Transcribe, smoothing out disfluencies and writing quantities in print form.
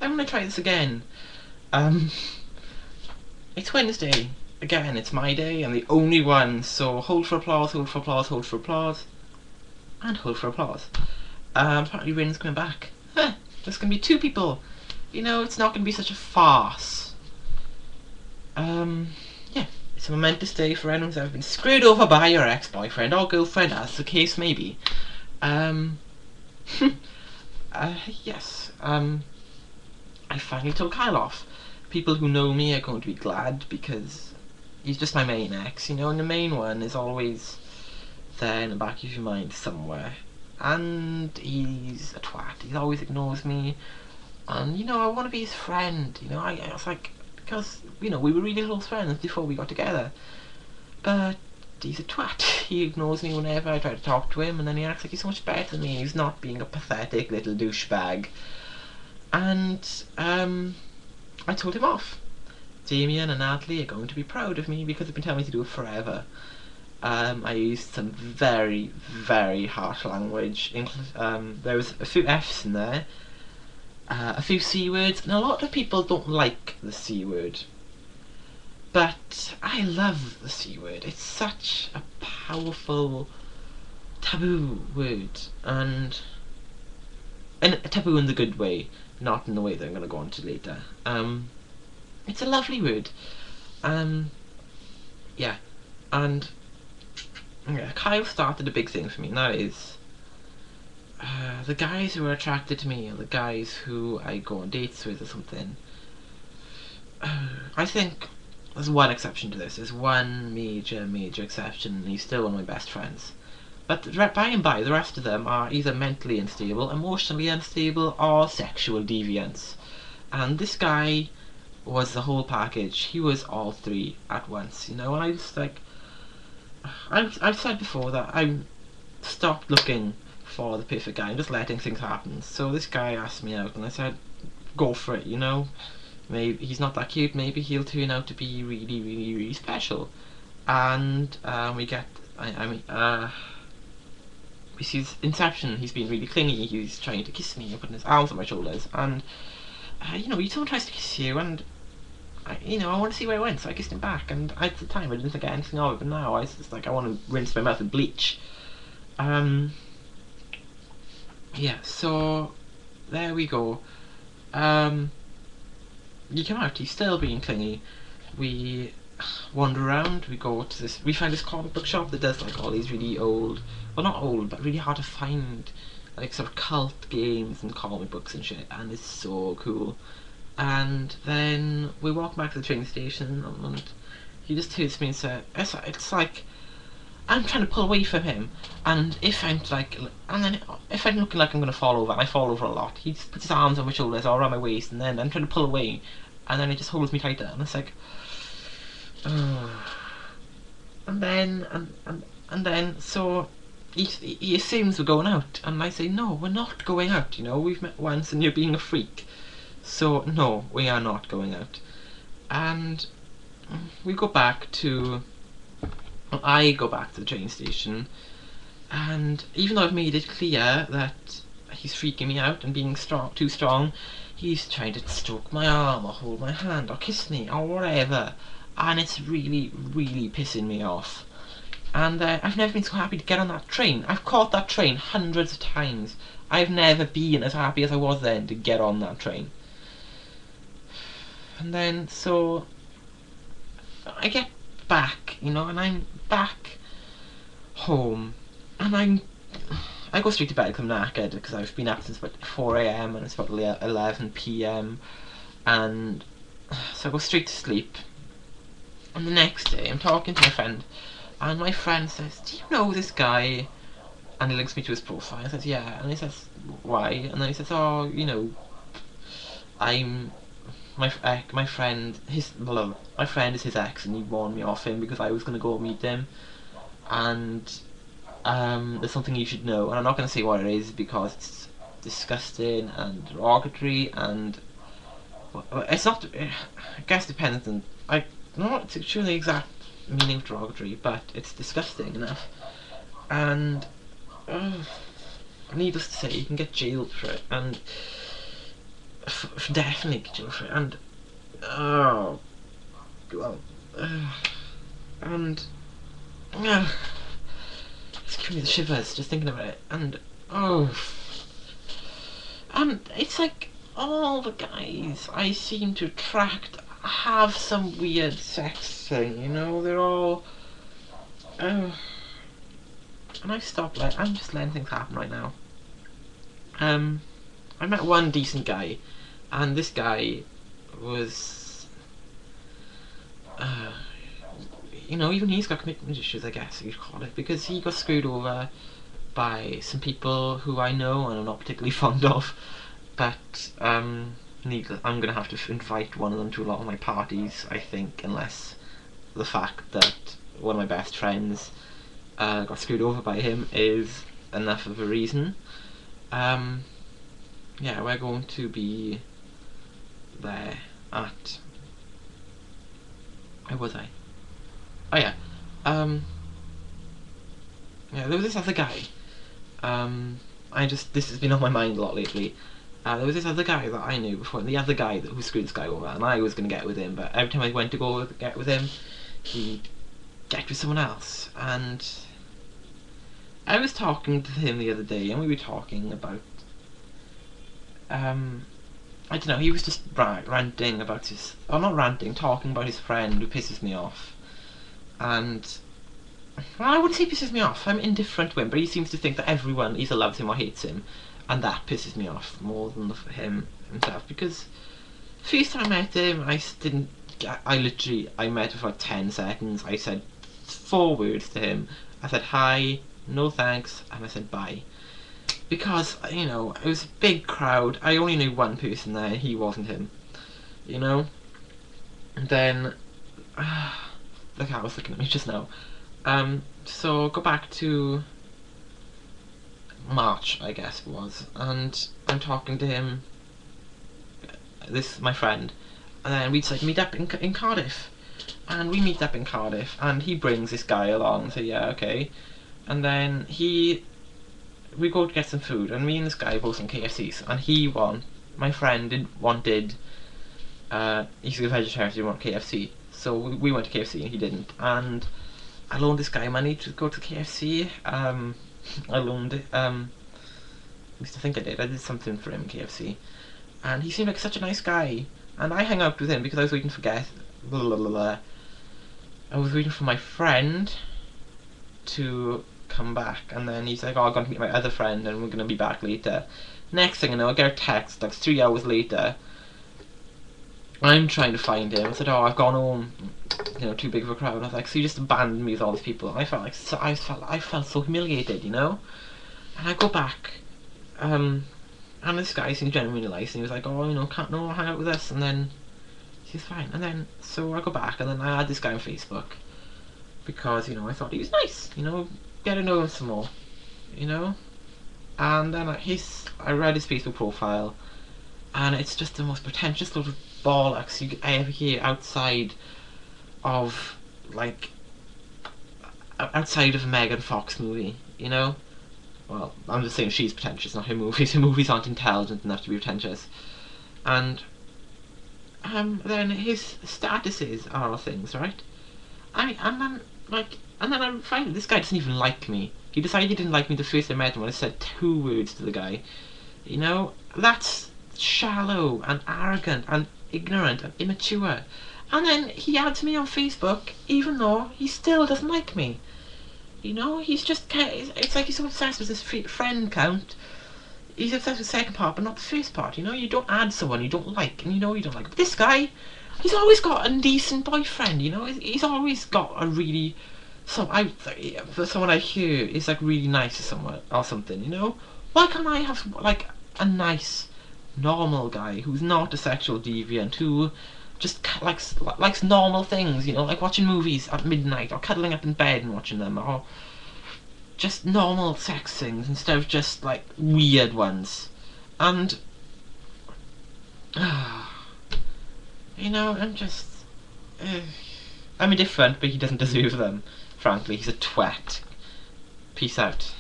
I'm gonna try this again. It's Wednesday. Again, it's my day. I'm the only one, so hold for applause, hold for applause, hold for applause, and hold for applause. Apparently Rin's coming back. There's gonna be 2 people. You know, it's not gonna be such a farce. Yeah, it's a momentous day for anyone who's ever been screwed over by your ex-boyfriend or girlfriend, as the case may be. Yes, I finally told Kyle off. People who know me are going to be glad because he's just my main ex, you know, and the main one is always there in the back of your mind somewhere. And he's a twat. He always ignores me. And, you know, I want to be his friend, you know. I was like, because, you know, we were really close friends before we got together. But he's a twat. He ignores me whenever I try to talk to him, and then he acts like he's so much better than me. He's not being a pathetic little douchebag. And, I told him off. Damien and Natalie are going to be proud of me because they've been telling me to do it forever. I used some very, very harsh language. There was a few F's in there, a few C words, and a lot of people don't like the C word. But I love the C word. It's such a powerful taboo word, and a taboo in the good way, not in the way that I'm going to go on to later. It's a lovely word. Yeah, and yeah, Kyle started a big thing for me, and that is the guys who are attracted to me are the guys who I go on dates with or something. I think there's one exception to this. There's one major exception, and he's still one of my best friends. But by and by, the rest of them are either mentally unstable, emotionally unstable, or sexual deviants. And this guy was the whole package. He was all 3 at once, you know. And I just like, I've said before that I stopped looking for the perfect guy and just letting things happen. So this guy asked me out, and I said, go for it, you know. Maybe he's not that cute, maybe he'll turn out to be really, really, really special. And we get, we see his inception. He's been really clingy, he's trying to kiss me and putting his arms on my shoulders, and you know, someone tries to kiss you, and you know, I want to see where it went, so I kissed him back, and at the time I didn't think anything of it, but now it's just like I want to rinse my mouth with bleach. Yeah, so there we go. You come out, he's still being clingy. We wander around, we find this comic book shop that does like all these really old, well not old, but really hard to find, like sort of cult games and comic books and shit, and it's so cool. And then we walk back to the train station, and he just turns to me and says, it's like, I'm trying to pull away from him, and if I'm looking like I'm going to fall over, and I fall over a lot, he just puts his arms on my shoulders or around my waist, and then I'm trying to pull away, and then he just holds me tighter, and it's like, and then so he assumes we're going out, and I say, no, we're not going out, you know, we've met once and you're being a freak, so no, we are not going out. And we go back to, I go back to the train station, and even though I've made it clear that he's freaking me out and being too strong, he's trying to stroke my arm or hold my hand or kiss me or whatever, and it's really, really pissing me off. And I've never been so happy to get on that train. I've caught that train hundreds of times. I've never been as happy as I was then to get on that train. And then, so I get back, you know, and I'm back home, and I go straight to bed because I'm knackered, because I've been up since about 4 AM and it's about 11 PM, and so I go straight to sleep. And the next day I'm talking to my friend, and my friend says, do you know this guy? And he links me to his profile. I says, yeah. And he says, why? And then he says, oh, you know, my friend is his ex, and he warned me off him because I was going to go meet him, and there's something you should know, and I'm not going to say what it is because it's disgusting and derogatory, and it's not, I guess depends on, I'm not sure the exact meaning of derogatory, but it's disgusting enough, and needless to say, you can get jailed for it, and definitely Joffrey, and oh, well, and it's giving me the shivers just thinking about it, and oh, and it's like all the guys I seem to attract have some weird sex thing, you know, they're all, and I stopped, like, I'm just letting things happen right now. I met one decent guy, and this guy was, you know, even he's got commitment issues, I guess you'd call it, because he got screwed over by some people who I know and I'm not particularly fond of, but I'm gonna have to invite one of them to a lot of my parties, I think, unless the fact that one of my best friends got screwed over by him is enough of a reason. Yeah, we're going to be there at, where was I? Oh yeah, yeah, there was this other guy, this has been on my mind a lot lately. There was this other guy that I knew before, the other guy who screwed this guy over, and I was going to get with him, but every time I went to go get with him, he'd get with someone else, and I was talking to him the other day, and we were talking about, I don't know, he was just ranting about his, or not ranting, talking about his friend who pisses me off, and, well, I wouldn't say pisses me off, I'm indifferent to him, but he seems to think that everyone either loves him or hates him, and that pisses me off more than him himself, because first time I met him, I met him for like 10 seconds, I said 4 words to him, I said hi, no thanks, and I said bye. Because, you know, it was a big crowd, I only knew one person there, he wasn't him, you know? And then, look how I was looking at me just now. So go back to March, I guess it was, and I'm talking to him, my friend, and then we'd like meet up in Cardiff, and we meet up in Cardiff, and he brings this guy along, so yeah, okay, and then we go to get some food, and me and this guy both on KFCs, and my friend wanted, he's a vegetarian, so he wanted KFC, so we went to KFC, and he didn't, and I loaned this guy money to go to KFC, I loaned it, at least I think I did something for him in KFC, and he seemed like such a nice guy, and I hung out with him because I was waiting for I was waiting for my friend to come back, and then he's like, oh, I'm going to meet my other friend and we're going to be back later. Next thing I know, I get a text like 3 hours later, I'm trying to find him. I said, oh, I've gone home, you know, too big of a crowd. I was like, so you just abandoned me with all these people. And I felt so humiliated, you know. And I go back, and this guy seemed genuinely nice, and he was like, oh, you know, can't no hang out with us, and then he's fine. And then so I go back, and then I add this guy on Facebook because, you know, I thought he was nice, you know, get to know him some more, you know. And then I read his Facebook profile, and it's just the most pretentious little bollocks I ever hear outside of, like, outside of a Megan Fox movie, you know? Well, I'm just saying she's pretentious, not her movies. Her movies aren't intelligent enough to be pretentious. And then his statuses are all things, right? And then I find this guy doesn't even like me. He decided he didn't like me the first I met him when I said 2 words to the guy. You know, that's shallow and arrogant and ignorant and immature. And then he adds me on Facebook, even though he still doesn't like me. You know, he's just, it's like he's so obsessed with his friend count. He's obsessed with the second part, but not the first part, you know? You don't add someone you don't like, and you know you don't like. But this guy, he's always got a decent boyfriend, you know? He's always got a really, for someone I hear is like really nice to someone, or something, you know? Why can't I have, like, a nice, normal guy who's not a sexual deviant, who just likes normal things, you know, like watching movies at midnight, or cuddling up in bed and watching them, or just normal sex things instead of just like weird ones. And you know, I'm indifferent, but he doesn't deserve them, frankly. He's a twat. Peace out.